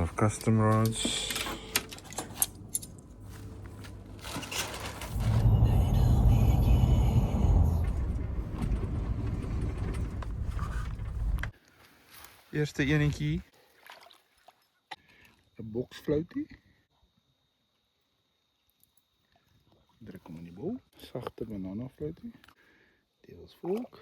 of custom rods. Eerste enetjie. 'n boksfluitie. Druk hom in die bol. Sagte banana fluitie. Deelsvolk.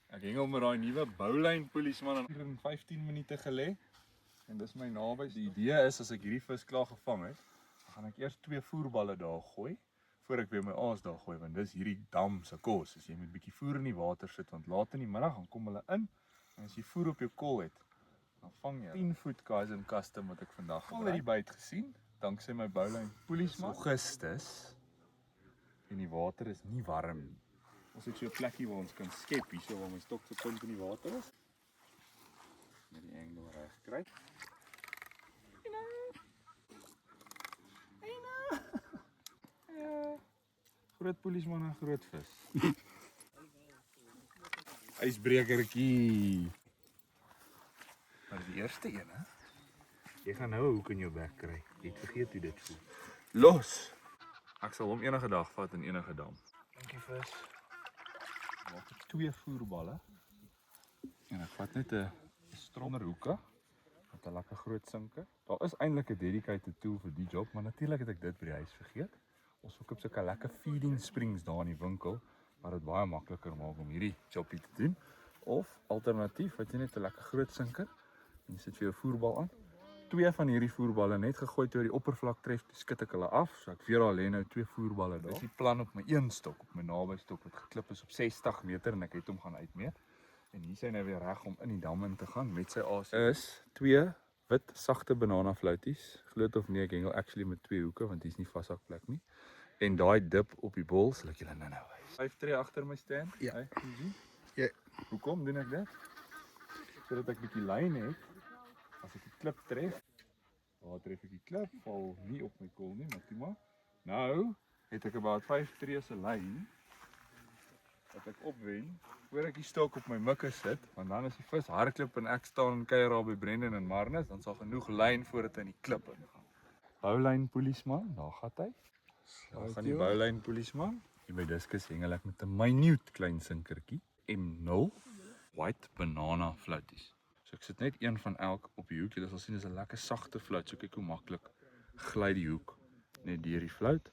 Ek hengel met daai nuwe boulyn polisman in 15 minute gelê. En dis my naby. Die idee is as ek hierdie vis klaar gevang het, dan gaan ek eers 2 voerballe daar gooi voor ek weer my aas daar gooi, want dis hierdie dam se kos. As jy met bietjie voer in die water sit, want laat in die middag dan kom hulle in en as jy voer op jou kol het, dan vang jy 10 voet KSM custom wat ek vandag gebruik. Al hierdie byt gesien, danksy my boulyn polisman. Augustus en die water is nie warm nie. Ons het so 'n plekkie waar ons kan skep hierso waar my stok se punt in die water is. Met die angle reg kry. Groot polisman en groot vis. Ysbrekertjie. Maar die eerste een, hè? Jy gaan nou 'n hoek in jou bek kry. Jy het vergeet hoe dit voel. Los. Ek sal hom enige dag vat in enige dam. Dankie vis. Maak ek 2 voerballe. En ek vat net 'n stronger hoeke met 'n lekker groot sinke. Daar is eintlik 'n dedicated tool vir die job, maar natuurlik het ek dit by die huis vergeet. Ons verkoop sulke lekker feeding springs daar in die winkel, wat dit baie makliker maak om hierdie jobbie te doen. Of alternatief, wat jy net 'n lekker groot sinker en jy sit vir jou voerbal aan. 2 van hierdie voerballe net gegooi toe die oppervlak tref, toe skit ek hulle af. So ek weer al lê nou 2 voerballe daar. Dis die plan op my een stok, op my naby stok wat geklip is op 60 meter en ek het hom gaan uitmeet. En hier is hy nou weer reg om in die dam in te gaan met sy aas. Is 2 wit sagte banana flouties. Glo dit of nee, ek hengel actually met 2 hoeke want hier's nie vashakplek nie. En daai dip op die bol sal ek julle nou wys. 5 tree agter my stand. Ja. Hey, Ja. Hoekom doen ek dit? Sodat ek 'n bietjie lyn het. As ek die klip tref, waar tref ek die klip? Val nie op my kol nie, maar toe maar. Nou het ek about 5 tree se lyn wat ek opwen voor ek die stok op my mikke sit, want dan as die vis hardloop en ek staan en kuier daar by Brendan en Marnus, dan sal genoeg lyn voordat hy in die klip ingaan. Boulyn polisman, daar gaan hy. Daar gaan die boulyn polisman. Hier by Discus hengel ek met 'n minute klein sinkertjie, M0 white banana flouties. So ek sit net een van elk op die hoek. Jy sal sien dis 'n lekker sagte flout. So kyk hoe maklik gly die hoek net deur die flout.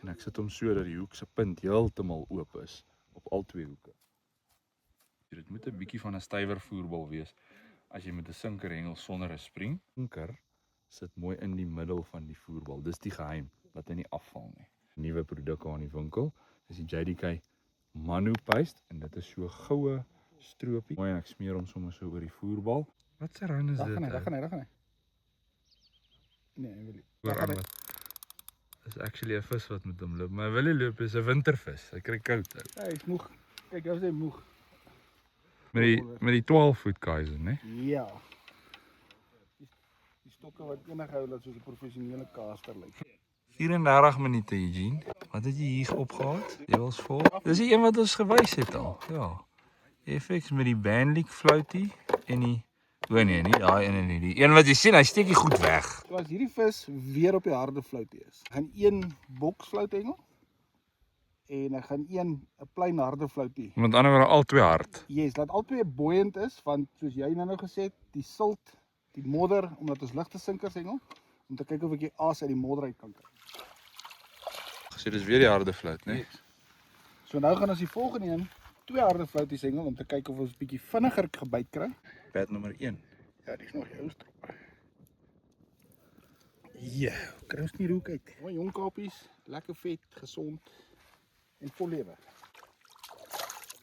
En ek sit hom so dat die hoek se punt heeltemal oop is op al 2 hoeke. Dit moet 'n bietjie van 'n stywer voerbal wees as jy met 'n sinker hengel sonder 'n spring. Sinker sit mooi in die middel van die voerbal. Dis die geheim, dat hy nie afval nie. Nuwe produk aan die winkel. Dis die JDK Manu paste en dit is so goue stroopie. Mooi en ek smeer hom sommer so oor die voerbal. Wat se rand is dit? Daar gaan hy. Nee, wil nie. Dis actually 'n vis wat met hom loop, maar hy wil nie loop, is 'n wintervis. Hy kry koud. Ja, hy's moeg. Kyk, hy is moeg. Met die 12 voet kaiser, né? Ja. Die stokke wat enige ou laat soos 'n professionele caster lyk. 34 minute, Eugene. Wat het jy hier opgehaal? Jy was vol. Dis die een wat ons gewys het al. Ja. FX met die bandlik floutie en die nee, nie daai een nie. Die een wat jy sien, hy steek nie goed weg. So as hierdie vis weer op die harde floutie is, gaan een boksflout hengel en ek gaan 'n plain harde floutie. Met ander woorde al 2 hard. Yes, laat albei buoyant is, want soos jy nou gesê het, die silt, die modder, omdat ons ligte sinkers hengel, om te kyk of ek die aas uit die modder uit kan kry. Gesê dis weer die harde flout, né? Yes. So nou gaan ons die volgende een 2 harde flouties hengel om te kyk of ons bietjie vinniger gebyt kry. Pad nommer 1. Ja, dis nog jou strop. Ja, kry ons nie roek uit. Mooi jong kapies, lekker vet, gesond en vol lewe.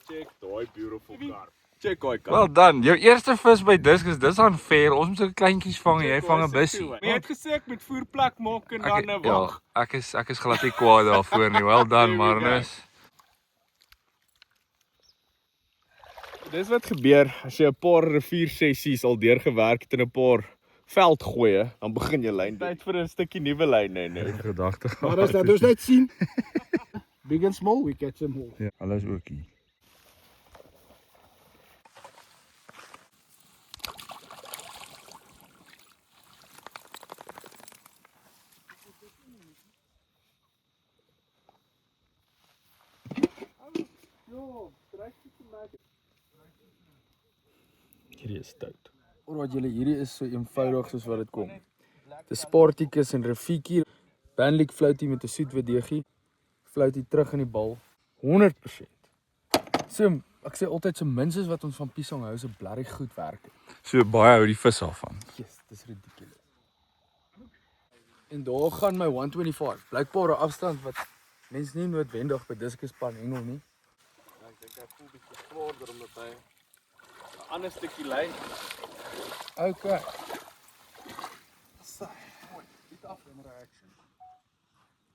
Check daai beautiful carp. Check daai carp. Well done. Jou eerste vis by Discus, dis unfair. Ons moet so kleintjies vang en jy vang 'n bussie. Maar jy het gesê ek moet voerplek maak en dan wag. Ja, ek is glad nie kwaad daarvoor nie. Well done, Marnus. Dis wat gebeur as jy 'n paar riviersessies al deurgewerk het en 'n paar veld gooi, dan begin jy lyn. Tyd vir 'n stukkie nuwe lyne nou. Gedagte Maar as dat ons net sien. Big and small, we catch them all. Ja, alles ook hier. Hierdie is stout. Alraai julle, hierdie is so eenvoudig soos wat dit kom. Dis Spartacus en Rafiki, Banlik floutie met 'n soetwit deegie, floutie terug in die bal, 100%. So, ek sê altyd so min soos wat ons van piesang hou, so blerry goed werk. So baie hou die vis af van. Yes, dis ridiculous. En daar gaan my 125, blykbaar 'n afstand wat mense nie noodwendig by diskuspan hengel nie. Ja, ek dink hy voel bietjie swaarder omdat hy 'n ander stukkie lyn. Okay.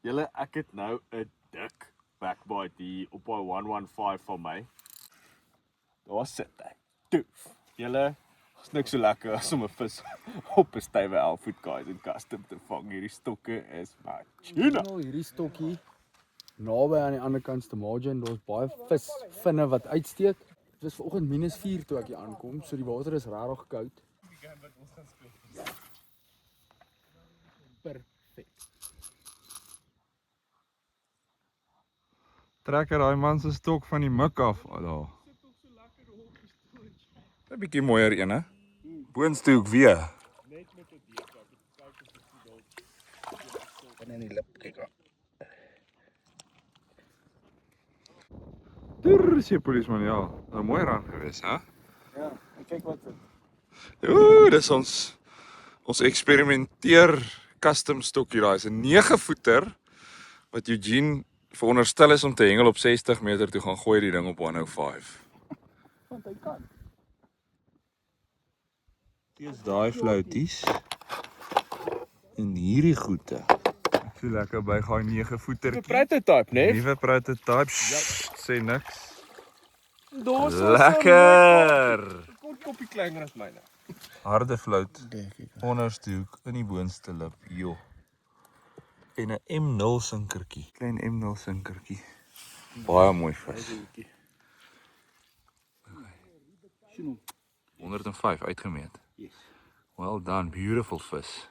Julle, ek het nou 'n dik backbite hier op daai 115 van my. Daar sit hy. Toef. Julle, is niks so lekker as om 'n vis op 'n stywe 11 voet guys en custom te vang. Hierdie stokke is machina. Nou hierdie stokkie naby aan die ander kant se margin, daar's baie visvinne wat uitsteek. Dit was vanoggend -4 toe ek hier aankom, so die water is regtig koud. Perfek. Trek daai man se stok van die mik af daar. 'n Bietjie mooier een, hè? Boonste hoek weer. En in die lip, kyk. Sê polisman, ja. Nou mooi rand gewees, hè? Ja, en kyk wat dit. Ooh, dis ons eksperimenteer custom stokkie daai. Is 'n 9 voeter wat Eugene veronderstel is om te hengel op 60 meter toe gaan gooi die ding op 105. Want hy kan. Dis daai flouties. En hierdie goeie. Ek voel lekker by gaai 9 voetertjie. Prototype, né? Nuwe prototype. Sê niks. Daar's Lekker. kort koppie kleiner as myne. Harde flout. Kyk. Onderste hoek in die boonste lip. Jo. En 'n M0 sinkertjie. Klein M0 sinkertjie. Baie mooi vis. Sien hom. 105 uitgemeet. Yes. Well done, beautiful vis.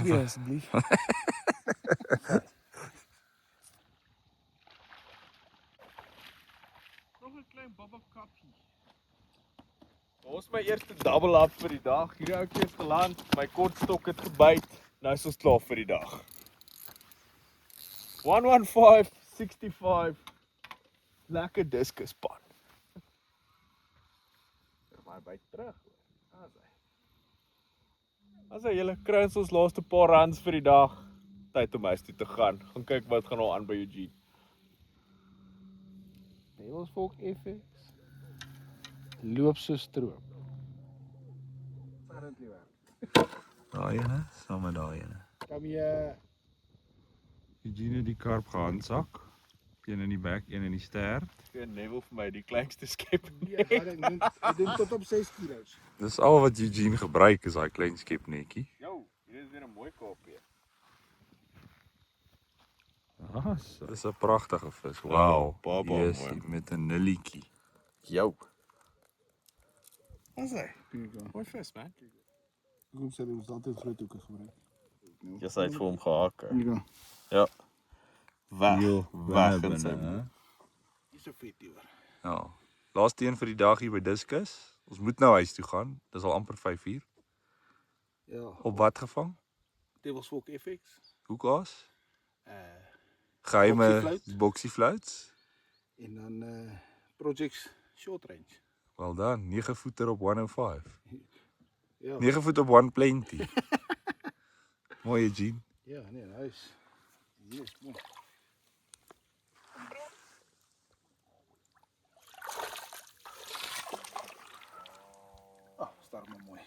Ja, asseblief. Nog 'n klein baba kappie. Ons my eerste double up vir die dag. Hierdie ouetjie het geland, my kortstok het gebyt. Nou is ons klaar vir die dag. 115, 65. Lekker diskuspan. Maar by terug. As jy kry ons laaste paar rands vir die dag. Tyd om huis toe te gaan. Gaan kyk wat gaan nou aan by Eugene. Devilsvolk FX. Loop so stroop. Daai ene, saam met daai ene. Kom jy Eugene die karp gehandsak. Een in die bek, een in die stert. Geen Neville vir my die kleinste skep. Ja, ek doen tot op 6 kilos. Dis al wat Eugene gebruik is daai klein skepnetjie. Jo, hier is weer 'n mooi kopie. So. Dis 'n pragtige vis. Wow, baba yes, mooi. met 'n nullietjie. Jou. Wat sê? Kyk. Mooi vis, man. Kom sê ons altyd groot hoeke gebruik. Jy sê dit vir hom gehak. Kyk. Ja. Weg. Weg binne, in sy. hè? Dis so vet hier. Ja. Laaste een vir die dag hier by Diskus. Ons moet nou huis toe gaan. Dis al amper 5:00. Ja. Op wat gevang? Devilsvolk FX. Hoekaas? Boxie Geheime float. boxie floats. En dan projects short range. Wel dan, 9 voeter op 105. Ja. 9 voet op 120. Mooi Eugene. Ja, nee, huis. Yes, mooi. maar mooi.